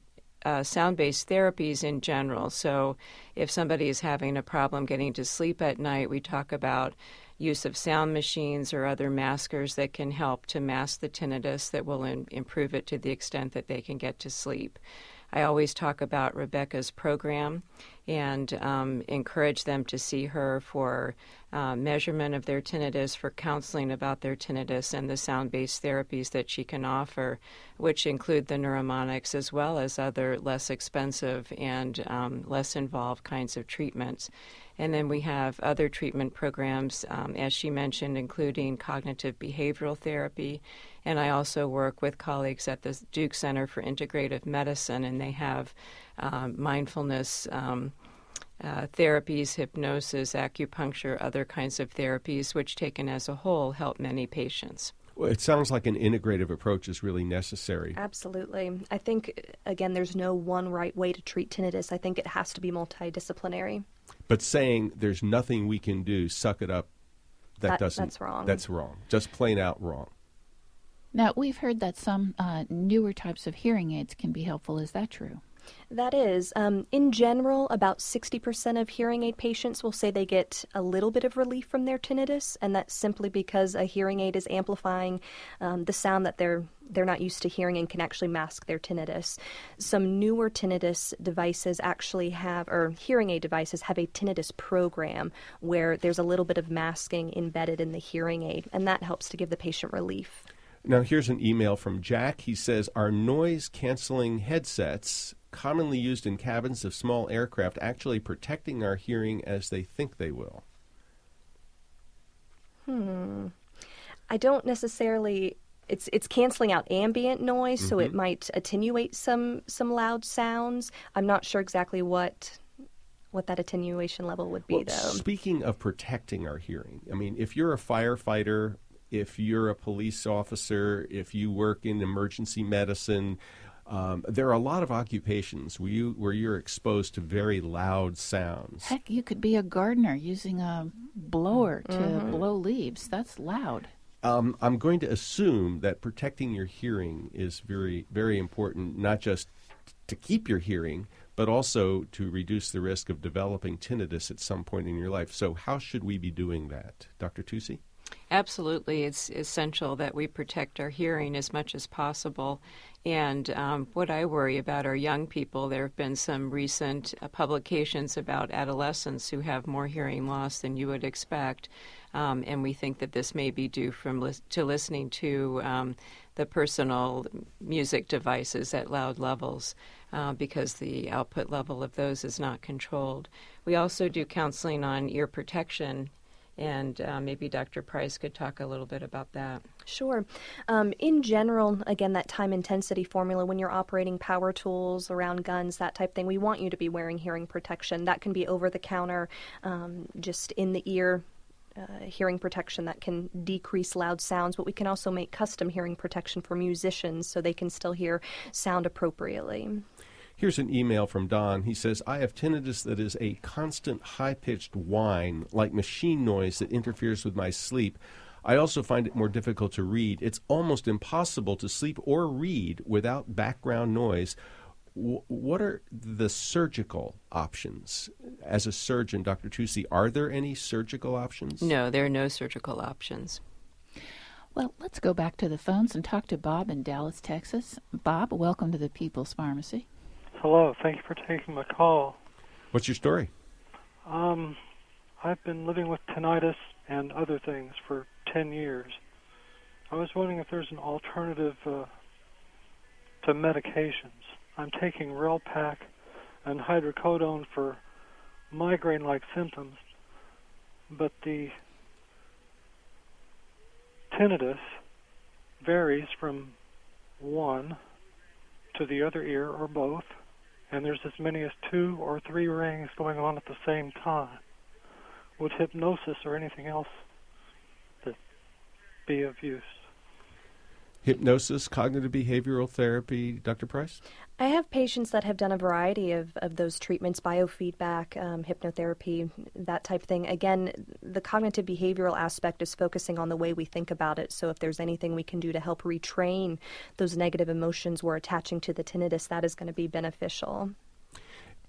sound-based therapies in general. So if somebody is having a problem getting to sleep at night, we talk about use of sound machines or other maskers that can help to mask the tinnitus that will improve it to the extent that they can get to sleep. I always talk about Rebecca's program and encourage them to see her for measurement of their tinnitus, for counseling about their tinnitus, and the sound-based therapies that she can offer, which include the neuromonics as well as other less expensive and less involved kinds of treatments. And then we have other treatment programs, as she mentioned, including cognitive behavioral therapy. And I also work with colleagues at the Duke Center for Integrative Medicine, and they have mindfulness therapies, hypnosis, acupuncture, other kinds of therapies, which taken as a whole help many patients. Well, it sounds like an integrative approach is really necessary. Absolutely. I think, again, there's no one right way to treat tinnitus. I think it has to be multidisciplinary. But saying there's nothing we can do, suck it up, that's wrong. That's wrong. Just plain out wrong. Now, we've heard that some newer types of hearing aids can be helpful. Is that true? That is. In general, about 60% of hearing aid patients will say they get a little bit of relief from their tinnitus, and that's simply because a hearing aid is amplifying the sound that they're not used to hearing and can actually mask their tinnitus. Some newer tinnitus devices actually have, or hearing aid devices have a tinnitus program where there's a little bit of masking embedded in the hearing aid, and that helps to give the patient relief. Now, here's an email from Jack. He says, "Are noise-canceling headsets commonly used in cabins of small aircraft actually protecting our hearing as they think they will?" I don't necessarily... It's canceling out ambient noise, so it might attenuate some loud sounds. I'm not sure exactly what that attenuation level would be, though. Speaking of protecting our hearing, I mean, if you're a firefighter, if you're a police officer, if you work in emergency medicine, there are a lot of occupations where you're exposed to very loud sounds. Heck, you could be a gardener using a blower to blow leaves. That's loud. I'm going to assume that protecting your hearing is very, very important, not just to keep your hearing, but also to reduce the risk of developing tinnitus at some point in your life. So how should we be doing that? Dr. Tusi? Absolutely. It's essential that we protect our hearing as much as possible. And what I worry about are young people. There have been some recent publications about adolescents who have more hearing loss than you would expect. And we think that this may be due to listening to the personal music devices at loud levels because the output level of those is not controlled. We also do counseling on ear protection. And maybe Dr. Price could talk a little bit about that. Sure. In general, again, that time intensity formula, when you're operating power tools around guns, that type thing, we want you to be wearing hearing protection. That can be over the counter, just in the ear. Hearing protection that can decrease loud sounds, but we can also make custom hearing protection for musicians so they can still hear sound appropriately. Here's an email from Don. He says, "I have tinnitus that is a constant high-pitched whine, like machine noise that interferes with my sleep. I also find it more difficult to read. It's almost impossible to sleep or read without background noise. What are the surgical options? As a surgeon, Dr. Tusi, are there any surgical options?" No, there are no surgical options. Well, let's go back to the phones and talk to Bob in Dallas, Texas. Bob, welcome to the People's Pharmacy. Hello, thank you for taking my call. What's your story? I've been living with tinnitus and other things for 10 years. I was wondering if there's an alternative to medications. I'm taking Relpac and hydrocodone for migraine-like symptoms, but the tinnitus varies from one to the other ear or both, and there's as many as 2 or 3 rings going on at the same time. Would hypnosis or anything else that be of use? Hypnosis, cognitive behavioral therapy, Dr. Price? I have patients that have done a variety of those treatments, biofeedback, hypnotherapy, that type of thing. Again, the cognitive behavioral aspect is focusing on the way we think about it. So if there's anything we can do to help retrain those negative emotions we're attaching to the tinnitus, that is going to be beneficial.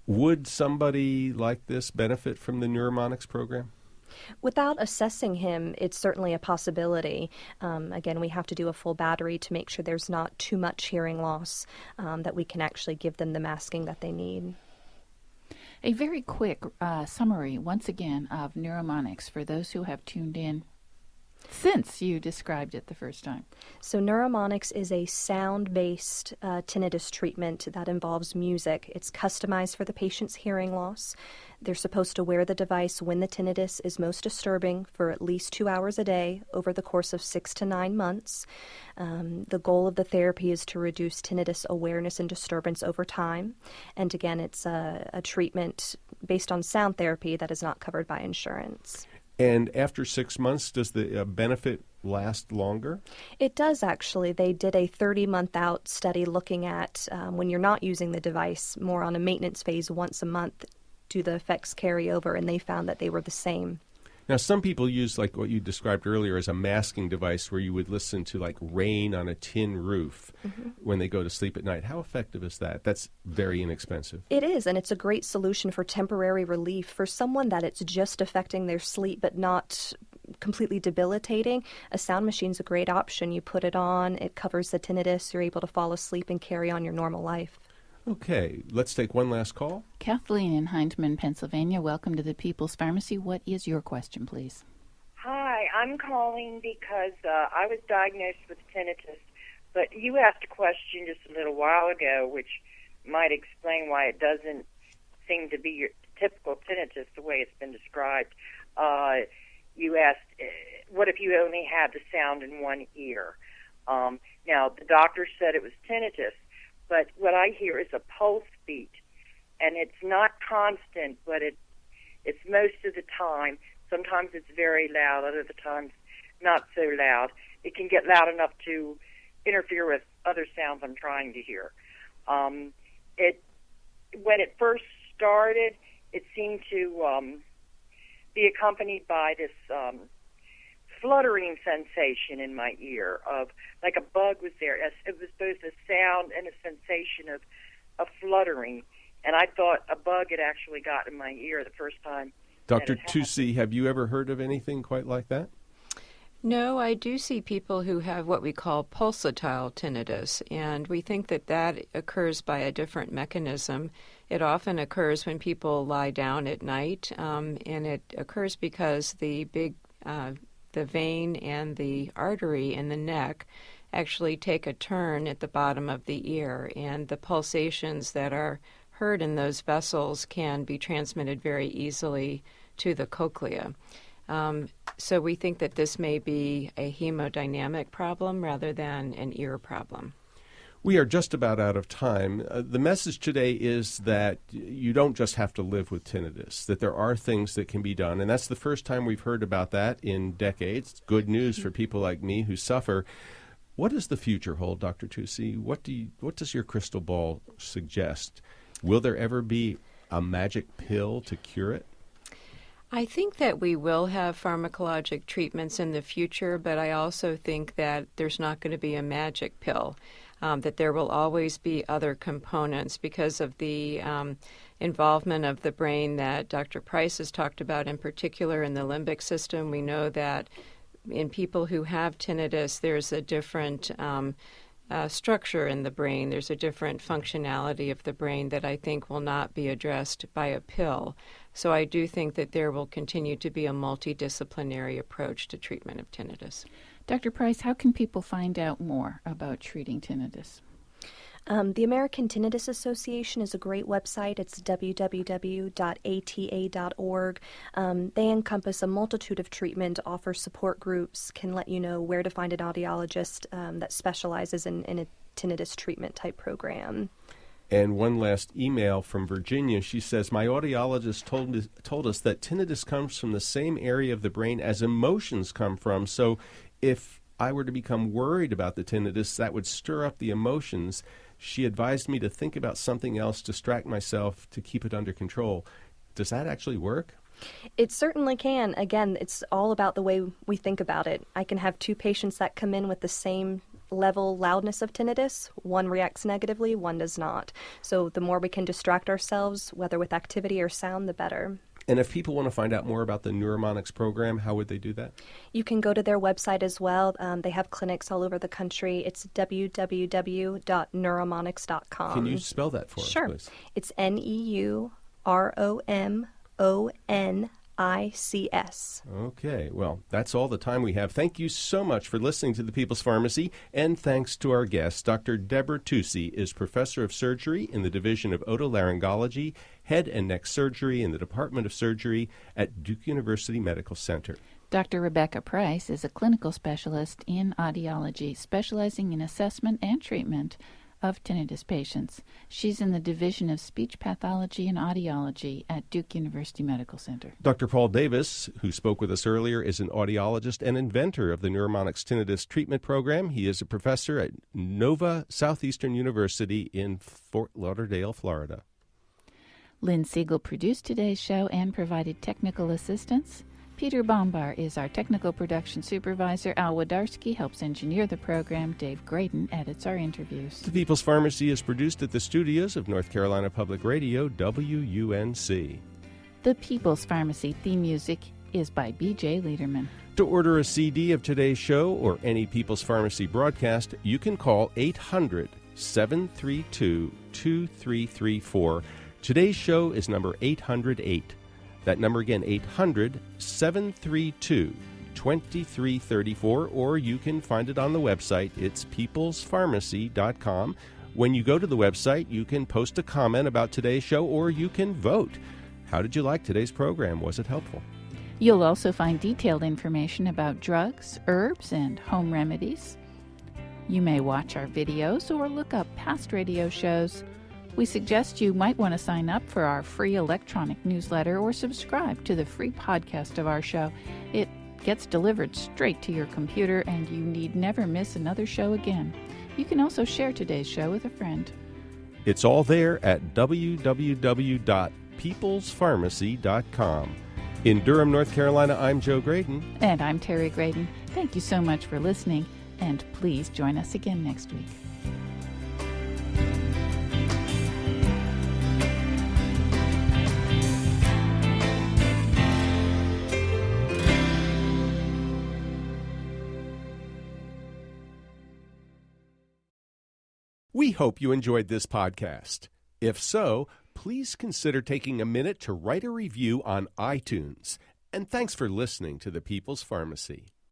Would somebody like this benefit from the Neuromonics program? Without assessing him, it's certainly a possibility. Again, we have to do a full battery to make sure there's not too much hearing loss, that we can actually give them the masking that they need. A very quick summary, once again, of Neuromonics for those who have tuned in since you described it the first time. So Neuromonics is a sound-based tinnitus treatment that involves music. It's customized for the patient's hearing loss. They're supposed to wear the device when the tinnitus is most disturbing for at least 2 hours a day over the course of 6 to 9 months. The goal of the therapy is to reduce tinnitus awareness and disturbance over time. And again, it's a treatment based on sound therapy that is not covered by insurance. And after 6 months, does the benefit last longer? It does, actually. They did a 30-month out study looking at when you're not using the device, more on a maintenance phase once a month, do the effects carry over, and they found that they were the same. Now, some people use, like what you described earlier, as a masking device where you would listen to, like, rain on a tin roof when they go to sleep at night. How effective is that? That's very inexpensive. It is, and it's a great solution for temporary relief. For someone that it's just affecting their sleep but not completely debilitating, a sound machine's a great option. You put it on, it covers the tinnitus, you're able to fall asleep and carry on your normal life. Okay, let's take one last call. Kathleen in Hindman, Pennsylvania. Welcome to the People's Pharmacy. What is your question, please? Hi, I'm calling because I was diagnosed with tinnitus, but you asked a question just a little while ago which might explain why it doesn't seem to be your typical tinnitus the way it's been described. You asked, what if you only had the sound in one ear? Now, the doctor said it was tinnitus, but what I hear is a pulse beat, and it's not constant, but it's most of the time. Sometimes it's very loud, other times not so loud. It can get loud enough to interfere with other sounds I'm trying to hear. When it first started, it seemed to be accompanied by this fluttering sensation in my ear, of like a bug was there. It was both a sound and a sensation of fluttering, and I thought a bug had actually got in my ear the first time. Dr. Tusi, have you ever heard of anything quite like that? No, I do see people who have what we call pulsatile tinnitus, and we think that that occurs by a different mechanism. It often occurs when people lie down at night, and it occurs because the vein and the artery in the neck actually take a turn at the bottom of the ear, and the pulsations that are heard in those vessels can be transmitted very easily to the cochlea. So we think that this may be a hemodynamic problem rather than an ear problem. We are just about out of time. The message today is that you don't just have to live with tinnitus, that there are things that can be done, and that's the first time we've heard about that in decades. Good news for people like me who suffer. What does the future hold, Dr. Tusi? What does your crystal ball suggest? Will there ever be a magic pill to cure it? I think that we will have pharmacologic treatments in the future, but I also think that there's not going to be a magic pill, that there will always be other components because of the involvement of the brain that Dr. Price has talked about, in particular in the limbic system. We know that in people who have tinnitus, there's a different structure in the brain. There's a different functionality of the brain that I think will not be addressed by a pill. So I do think that there will continue to be a multidisciplinary approach to treatment of tinnitus. Dr. Price, how can people find out more about treating tinnitus? The American Tinnitus Association is a great website. It's www.ata.org. They encompass a multitude of treatment, offer support groups, can let you know where to find an audiologist that specializes in a tinnitus treatment type program. And one last email from Virginia. She says, my audiologist told us that tinnitus comes from the same area of the brain as emotions come from. So if I were to become worried about the tinnitus, that would stir up the emotions. She advised me to think about something else, distract myself to keep it under control. Does that actually work? It certainly can. Again, it's all about the way we think about it. I can have two patients that come in with the same level loudness of tinnitus. One reacts negatively, one does not. So the more we can distract ourselves, whether with activity or sound, the better. And if people want to find out more about the Neuromonics program, how would they do that? You can go to their website as well. They have clinics all over the country. It's www.neuromonics.com. Can you spell that for us, please? It's NEUROMONICS. Okay, well, that's all the time we have. Thank you so much for listening to the People's Pharmacy, and thanks to our guest. Dr. Deborah Tusi is Professor of Surgery in the Division of Otolaryngology, Head and Neck Surgery in the Department of Surgery at Duke University Medical Center. Dr. Rebecca Price is a clinical specialist in audiology, specializing in assessment and treatment of tinnitus patients. She's in the Division of Speech Pathology and Audiology at Duke University Medical Center. Dr. Paul Davis, who spoke with us earlier, is an audiologist and inventor of the Neuromonics Tinnitus Treatment Program. He is a professor at Nova Southeastern University in Fort Lauderdale, Florida. Lynn Siegel produced today's show and provided technical assistance. Peter Bombar is our technical production supervisor. Al Wadarski helps engineer the program. Dave Graydon edits our interviews. The People's Pharmacy is produced at the studios of North Carolina Public Radio, WUNC. The People's Pharmacy theme music is by B.J. Liederman. To order a CD of today's show or any People's Pharmacy broadcast, you can call 800-732-2334. Today's show is number 808. That number again, 800-732-2334, or you can find it on the website. It's peoplespharmacy.com. When you go to the website, you can post a comment about today's show, or you can vote. How did you like today's program? Was it helpful? You'll also find detailed information about drugs, herbs, and home remedies. You may watch our videos or look up past radio shows. We suggest you might want to sign up for our free electronic newsletter or subscribe to the free podcast of our show. It gets delivered straight to your computer, and you need never miss another show again. You can also share today's show with a friend. It's all there at www.peoplespharmacy.com. In Durham, North Carolina, I'm Joe Graydon. And I'm Terry Graydon. Thank you so much for listening, and please join us again next week. We hope you enjoyed this podcast. If so, please consider taking a minute to write a review on iTunes. And thanks for listening to the People's Pharmacy.